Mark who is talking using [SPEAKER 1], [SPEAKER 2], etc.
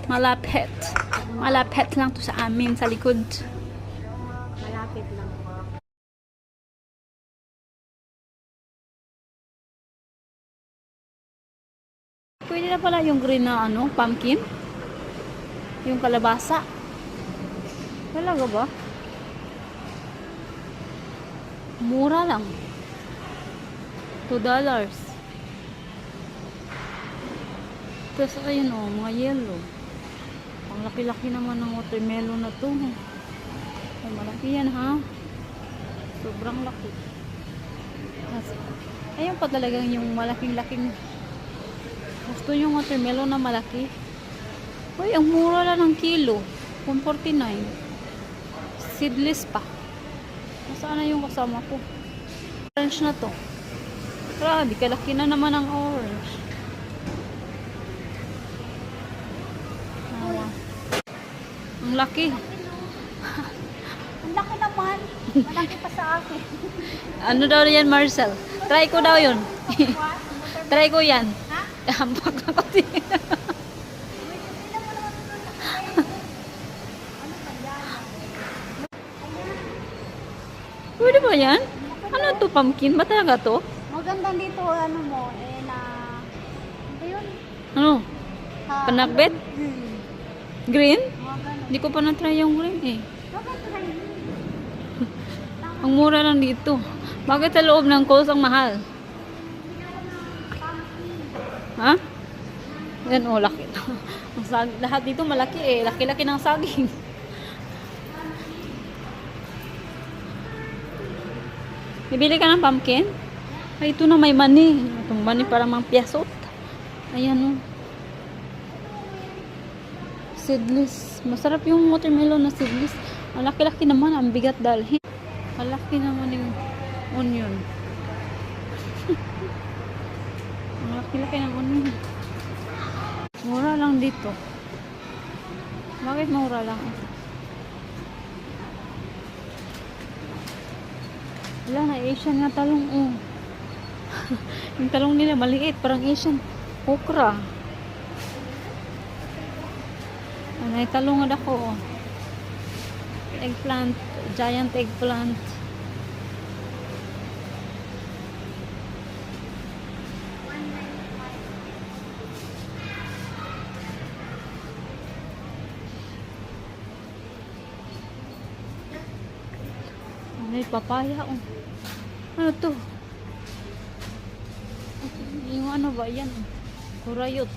[SPEAKER 1] Malapit. Malapit lang to sa amin, sa likod.
[SPEAKER 2] Malapit lang.
[SPEAKER 1] Pwede na pala yung green na ano, pumpkin. Yung kalabasa. Talaga ba? Mura lang. $2. Tapos ayun o, mga yellow. Ang laki-laki naman ng watermelon na to. Ay, malaki yan ha. Sobrang laki. Ayun pa talagang yung malaking-laking. Gusto yung watermelon na malaki. Uy, ang mura lang ng kilo. 149. Seedless pa. Nasaan na yung kasama ko? Orange na to. Grabe, kalaki na naman ang orange. Awa. Ang laki.
[SPEAKER 2] Ang laki naman. Malaki pa sa akin.
[SPEAKER 1] Ano daw yan, Marcel? Try ko daw yun. Try ko yan.
[SPEAKER 2] Ha?
[SPEAKER 1] Hampak ako din. Pwede ba yan? Ano to, pumpkin? Ba talaga to?
[SPEAKER 2] Maganda dito, ano mo, na... Ano yun?
[SPEAKER 1] Ano? Panakbet? Green?
[SPEAKER 2] Maganda.
[SPEAKER 1] Hindi ko pa na-try yung green eh.
[SPEAKER 2] Maganda rin.
[SPEAKER 1] Ang mura lang dito. Bakit sa loob ng Coles ang mahal? Ha? Yan oh, laki. Lahat dito malaki eh. Laki-laki ng saging. Bibili ka ng pumpkin? Ay, ito na may mani. Itong mani para mang piyasot. Ayan oh. Seedless. Masarap yung watermelon na seedless. Ang laki-laki naman. Ang bigat dalhin. Malaki naman yung onion. Ang laki-laki ng onion. Mura lang dito. Bakit mura lang? Wala na, Asian nga talong. Oh. Yung talong nila maliit. Parang Asian. Okra. Ay, talong nga ako. Oh. Eggplant. Giant eggplant. May papaya oh. Ano to? Yung ano ba yan? Kurayot.